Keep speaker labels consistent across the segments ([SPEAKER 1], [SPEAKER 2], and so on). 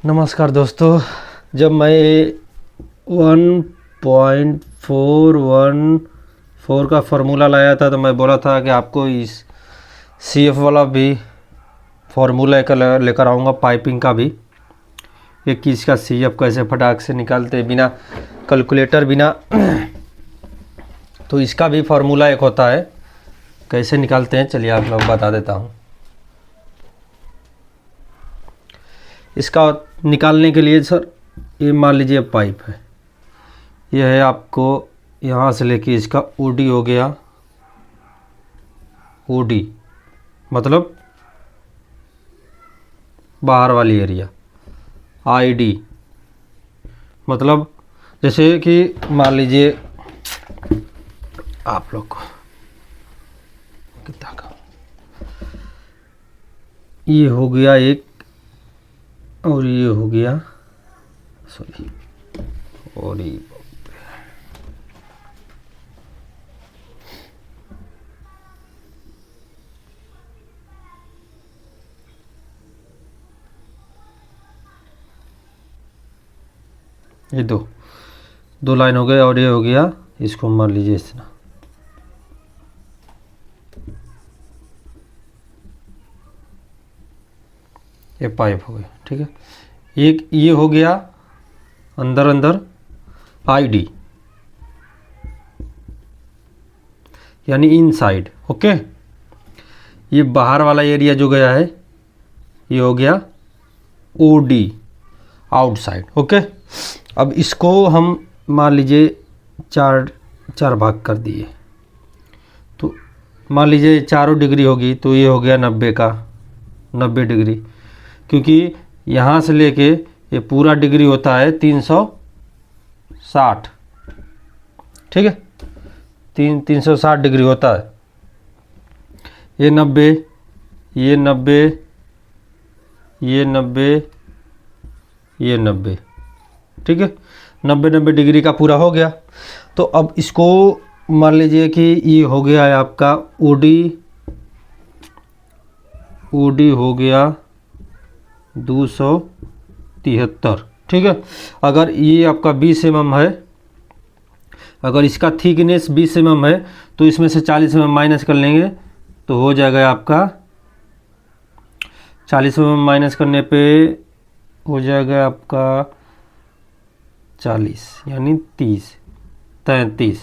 [SPEAKER 1] नमस्कार दोस्तों, जब मैं 1.414 का फार्मूला लाया था तो मैं बोला था कि आपको इस CF वाला भी फार्मूला लेकर आऊँगा, पाइपिंग का भी। एक चीज़ का CF कैसे फटाक से निकालते बिना कैलकुलेटर बिना तो इसका भी फार्मूला एक होता है, कैसे निकालते हैं चलिए आप लोग बता देता हूँ। इसका निकालने के लिए सर, ये मान लीजिए पाइप है, यह है आपको यहाँ से लेके इसका OD हो गया। OD मतलब बाहर वाली एरिया। ID मतलब जैसे कि मान लीजिए आप लोग को कितना का ये हो गया एक, और ये हो गया सॉरी, और ये दो लाइन हो गए, और ये हो गया, इसको मान लीजिए इस तरह। ये पाइप हो गया, ठीक है। एक ये हो गया अंदर अंदर ID यानी इनसाइड, ओके। ये बाहर वाला एरिया जो गया है ये हो गया OD आउटसाइड, ओके। अब इसको हम मान लीजिए चार भाग कर दिए, तो मान लीजिए चारों डिग्री होगी तो ये हो गया 90 का 90 डिग्री, क्योंकि यहाँ से लेके ये पूरा डिग्री होता है 360, ठीक है। 360 डिग्री होता है। ये 90, ये 90, ये 90, ये 90, ठीक है। 90 डिग्री का पूरा हो गया। तो अब इसको मान लीजिए कि ये हो गया है आपका OD हो गया 273, ठीक है। अगर ये आपका 20 mm है, अगर इसका थिकनेस 20 mm है तो इसमें से 40 mm माइनस कर लेंगे तो हो जाएगा आपका 40 mm माइनस करने पे हो जाएगा आपका 40 यानी 33,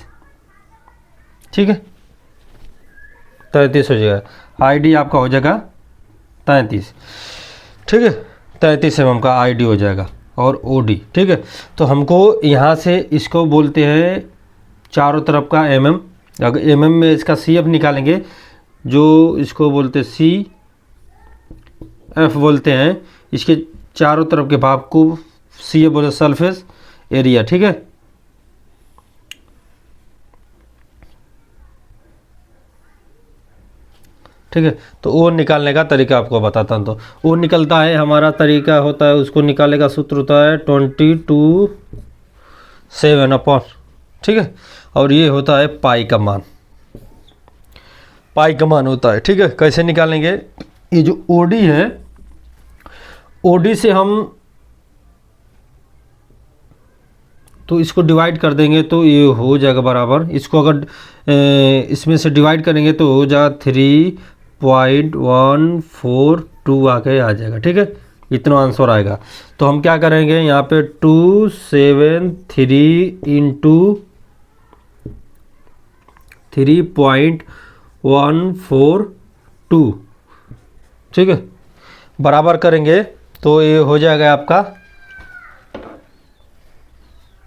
[SPEAKER 1] ठीक है। 33 हो जाएगा, ID आपका हो जाएगा 33, ठीक है। 33 mm का ID हो जाएगा और OD, ठीक है। तो हमको यहाँ से इसको बोलते हैं चारों तरफ का mm। अगर mm में इसका CF निकालेंगे, जो इसको बोलते CF बोलते हैं, इसके चारों तरफ के भाग को CF बोलते सरफेस एरिया, ठीक है। ठीक है, तो वो निकालने का तरीका आपको बताता हूँ। तो वो निकलता है, हमारा तरीका होता है, उसको निकालने का सूत्र होता है 22/7, ठीक है। और ये होता है पाई का मान, पाई का मान होता है, ठीक है। कैसे निकालेंगे, ये जो OD है, OD से हम तो इसको डिवाइड कर देंगे तो ये हो जाएगा बराबर, इसको अगर इसमें से डिवाइड करेंगे तो हो जाएगा 3.142 आके आ जाएगा, ठीक है। इतना आंसर आएगा। तो हम क्या करेंगे, यहाँ पे 273 इंटू 3.142, ठीक है, बराबर करेंगे तो ये हो जाएगा आपका,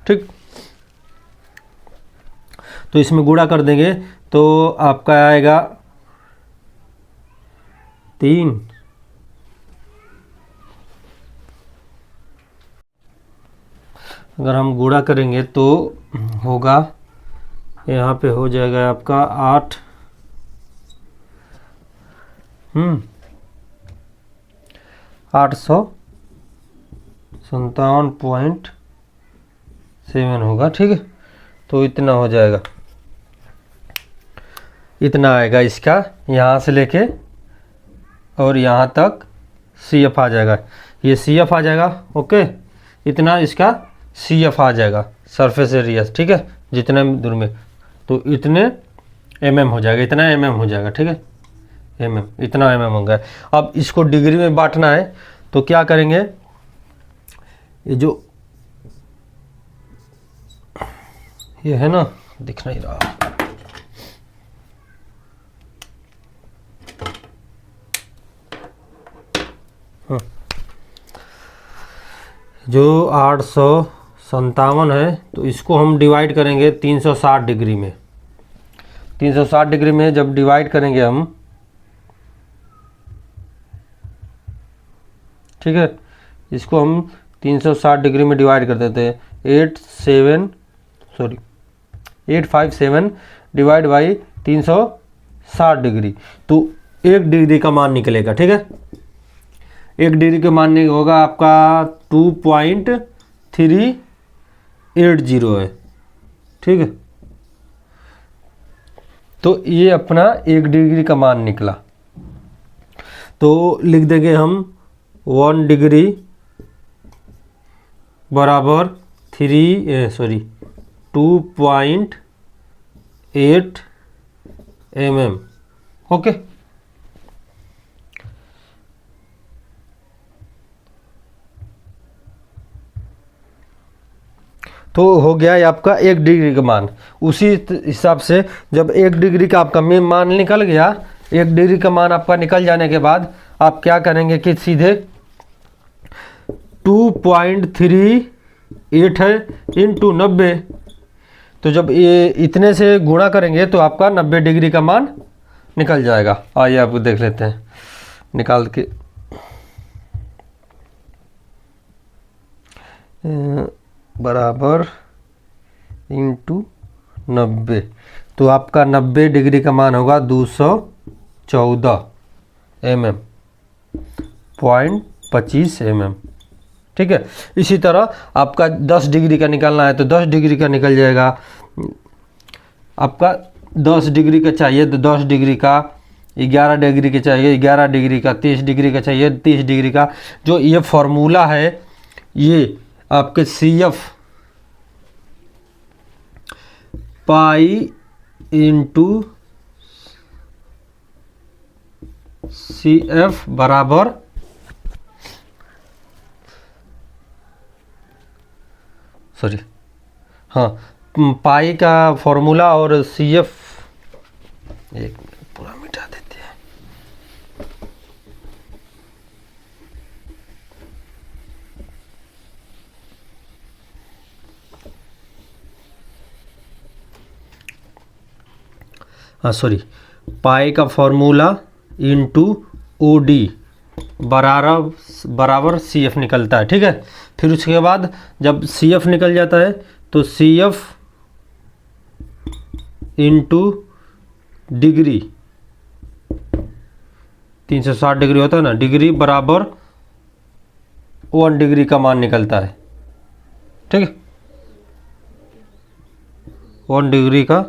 [SPEAKER 1] ठीक। तो इसमें गुणा कर देंगे तो आपका आएगा 3। अगर हम गुणा करेंगे तो होगा, यहाँ पे हो जाएगा आपका 8, 857.7 होगा, ठीक है। तो इतना हो जाएगा, इतना आएगा इसका, यहाँ से लेके और यहाँ तक CF आ जाएगा। ये सी एफ आ जाएगा, ओके, इतना इसका सी एफ आ जाएगा सरफेस एरिया, ठीक है, जितने दूर में, तो इतने एम एम हो जाएगा, इतना एम एम हो जाएगा, ठीक है, एम एम, इतना एम एम हो गया। अब इसको डिग्री में बांटना है, तो क्या करेंगे, ये जो ये है ना, दिख नहीं रहा, जो 857 है, तो इसको हम डिवाइड करेंगे 360 डिग्री में। 360 डिग्री में जब डिवाइड करेंगे हम, ठीक है, इसको हम 360 डिग्री में डिवाइड कर देते हैं। 857 डिवाइड बाई 360 डिग्री, तो 1 डिग्री का मान निकलेगा, ठीक है। 1 डिग्री का मान होगा आपका 2.380 है, ठीक है। तो ये अपना 1 डिग्री का मान निकला, तो लिख देंगे हम 1 डिग्री बराबर 2.8 mm, ओके। तो हो गया ये आपका 1 डिग्री का मान। उसी हिसाब से जब 1 डिग्री का आपका मान निकल गया, 1 डिग्री का मान आपका निकल जाने के बाद आप क्या करेंगे कि सीधे 2.38 है इंटू 90, तो जब ये इतने से गुणा करेंगे तो आपका 90 डिग्री का मान निकल जाएगा। आइए आपको देख लेते हैं निकाल के। बराबर इंटू 90, तो आपका 90 डिग्री का मान होगा 214 mm, 0.25 mm, ठीक है। इसी तरह आपका 10 डिग्री का निकालना है तो 10 डिग्री का निकल जाएगा। आपका 10 डिग्री का चाहिए तो 10 डिग्री का, 11 डिग्री का चाहिए 11 डिग्री का, 30 डिग्री का चाहिए 30 डिग्री का। जो ये फॉर्मूला है ये आपके C F pi into C F बराबर पाई का फॉर्मूला और सी एफ, एक पूरा मिटा देते हैं। पाई का फॉर्मूला इंटू ओ डी बराबर सी एफ निकलता है, ठीक है। फिर उसके बाद जब सी एफ निकल जाता है तो C F into degree, 360 degree होता है ना, डिग्री बराबर 1 डिग्री का मान निकलता है, ठीक है। 1 डिग्री का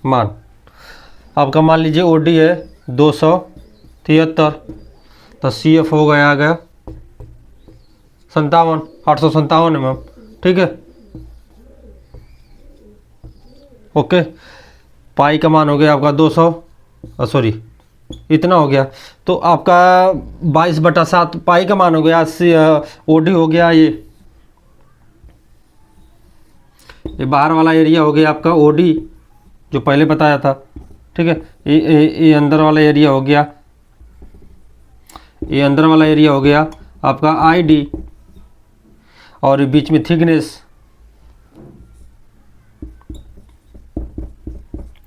[SPEAKER 1] मान आपका मान लीजिए ओडी है 273, तो सी एफ हो गया आ गया 857 mm, ठीक है, ओके। पाई का मान हो गया आपका 200 इतना हो गया, तो आपका 22/7 पाई का मान हो गया, ओडी हो गया, ये बाहर वाला एरिया हो गया आपका ओडी जो पहले बताया था, ठीक है। ये अंदर वाला एरिया हो गया, ये अंदर वाला एरिया हो गया आपका आईडी, और ये बीच में थिकनेस,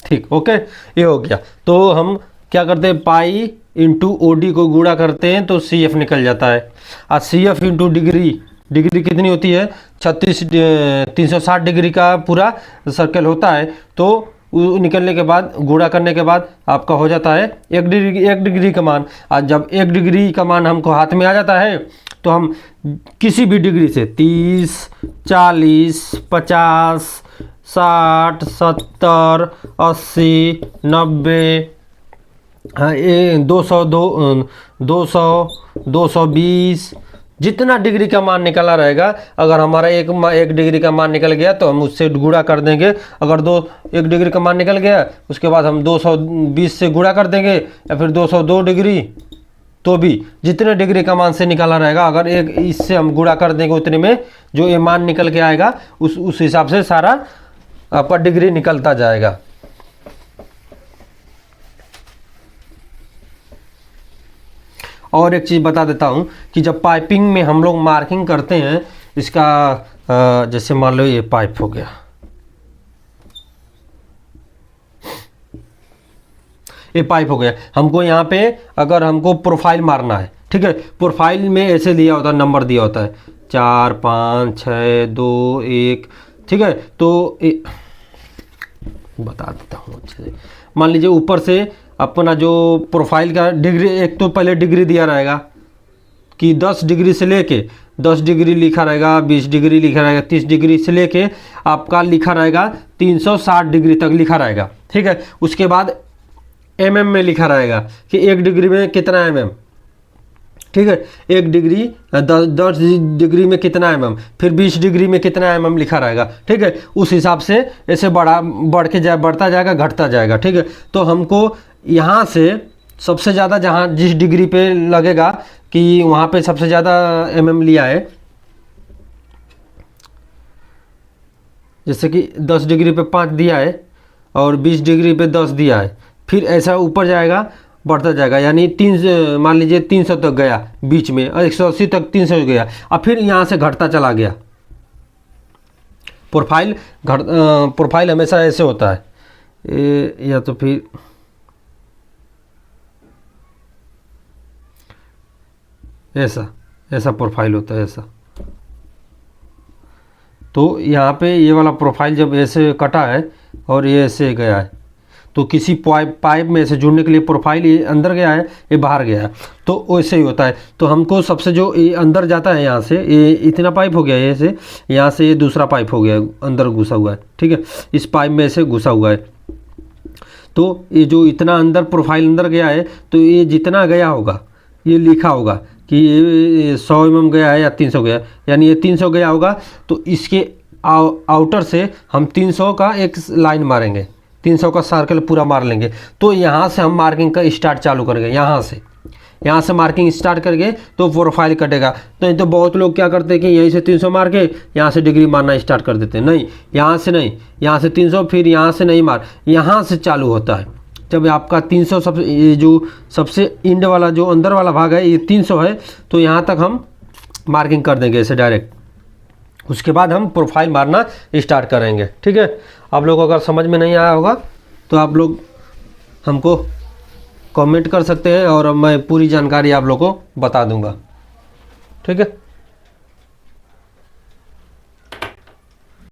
[SPEAKER 1] ठीक, ओके, ये हो गया। तो हम क्या करते हैं, पाई इंटू ओडी को गुणा करते हैं तो सी एफ निकल जाता है। और C F into degree, degree कितनी होती है 360 डिग्री का पूरा सर्कल होता है, तो निकलने के बाद गुणा करने के बाद आपका हो जाता है 1 डिग्री का मान। आज जब 1 डिग्री का मान हमको हाथ में आ जाता है तो हम किसी भी डिग्री से 30, 40, 50, 60, 70, 80, 90, हाँ, ये 200, 200, 220, जितना डिग्री का मान निकला रहेगा, अगर हमारा एक डिग्री का मान निकल गया तो हम उससे गुणा कर देंगे। अगर 1 डिग्री का मान निकल गया, उसके बाद हम 220 से गुणा कर देंगे, या फिर 202 डिग्री, तो भी जितने डिग्री का मान से निकाला रहेगा, अगर एक इससे हम गुणा कर देंगे उतने में जो ये मान निकल के आएगा, उस हिसाब से सारा आपका डिग्री निकलता जाएगा। और एक चीज़ बता देता हूँ कि जब पाइपिंग में हम लोग मार्किंग करते हैं, इसका जैसे मान लो ये पाइप हो गया, ये पाइप हो गया, हमको यहाँ पे अगर हमको प्रोफाइल मारना है, ठीक है, प्रोफाइल में ऐसे दिया होता है, नंबर दिया होता है 4, 5, 6, 2, 1, ठीक है। तो बता देता हूँ अच्छे से। मान लीजिए ऊपर से अपना जो प्रोफाइल का डिग्री, एक तो पहले डिग्री दिया रहेगा कि 10 डिग्री से लेके 10 डिग्री लिखा रहेगा, 20 डिग्री लिखा रहेगा, 30 डिग्री से लेके आपका लिखा रहेगा 360 डिग्री तक लिखा रहेगा, ठीक है। उसके बाद mm में लिखा रहेगा कि 1 डिग्री में कितना mm, ठीक है, 1 डिग्री 10 डिग्री में कितना mm, फिर 20 डिग्री में कितना mm लिखा रहेगा, ठीक है। उस हिसाब से ऐसे बढ़ता जाएगा, घटता जाएगा, ठीक है। तो हमको यहाँ से सबसे ज़्यादा जहाँ जिस डिग्री पे लगेगा कि वहाँ पे सबसे ज़्यादा mm लिया है, जैसे कि 10 डिग्री पे 5 दिया है और 20 डिग्री पे 10 दिया है, फिर ऐसा ऊपर जाएगा, बढ़ता जाएगा, यानी मान लीजिए 300 तक गया बीच में, और 180 तक 300 गया, और फिर यहाँ से घटता चला गया। प्रोफाइल हमेशा ऐसे होता है, या तो फिर ऐसा प्रोफाइल होता है ऐसा। तो यहाँ पे ये वाला प्रोफाइल जब ऐसे कटा है और ये ऐसे गया है, तो किसी पाइप में ऐसे जुड़ने के लिए प्रोफाइल ये अंदर गया है, ये बाहर गया है, तो वैसे ही होता है। तो हमको सबसे जो ये अंदर जाता है, यहाँ से ये इतना पाइप हो गया, ऐसे यहाँ से ये दूसरा पाइप हो गया, अंदर घुसा हुआ है, ठीक है, इस पाइप में ऐसे घुसा हुआ है। तो ये जो इतना अंदर प्रोफाइल अंदर गया है, तो ये जितना गया होगा ये लिखा होगा कि ये 100 mm गया है या 300 गया, यानी ये 300 गया होगा, तो इसके आउटर से हम 300 का एक लाइन मारेंगे, 300 का सर्कल पूरा मार लेंगे। तो यहाँ से हम मार्किंग का स्टार्ट चालू करेंगे, यहाँ से मार्किंग स्टार्ट करेंगे तो प्रोफाइल कटेगा। तो बहुत लोग क्या करते हैं कि यहीं से 300 मार के यहाँ से डिग्री मारना स्टार्ट कर देते हैं। नहीं, यहाँ से नहीं, यहाँ से 300, फिर यहाँ से नहीं मार, यहाँ से चालू होता है। जब आपका 300 ये जो सबसे इंड वाला जो अंदर वाला भाग है ये 300 है, तो यहाँ तक हम मार्किंग कर देंगे ऐसे डायरेक्ट। उसके बाद हम प्रोफाइल मारना स्टार्ट करेंगे, ठीक है। आप लोग अगर समझ में नहीं आया होगा तो आप लोग हमको कमेंट कर सकते हैं और मैं पूरी जानकारी आप लोग को बता दूंगा, ठीक है।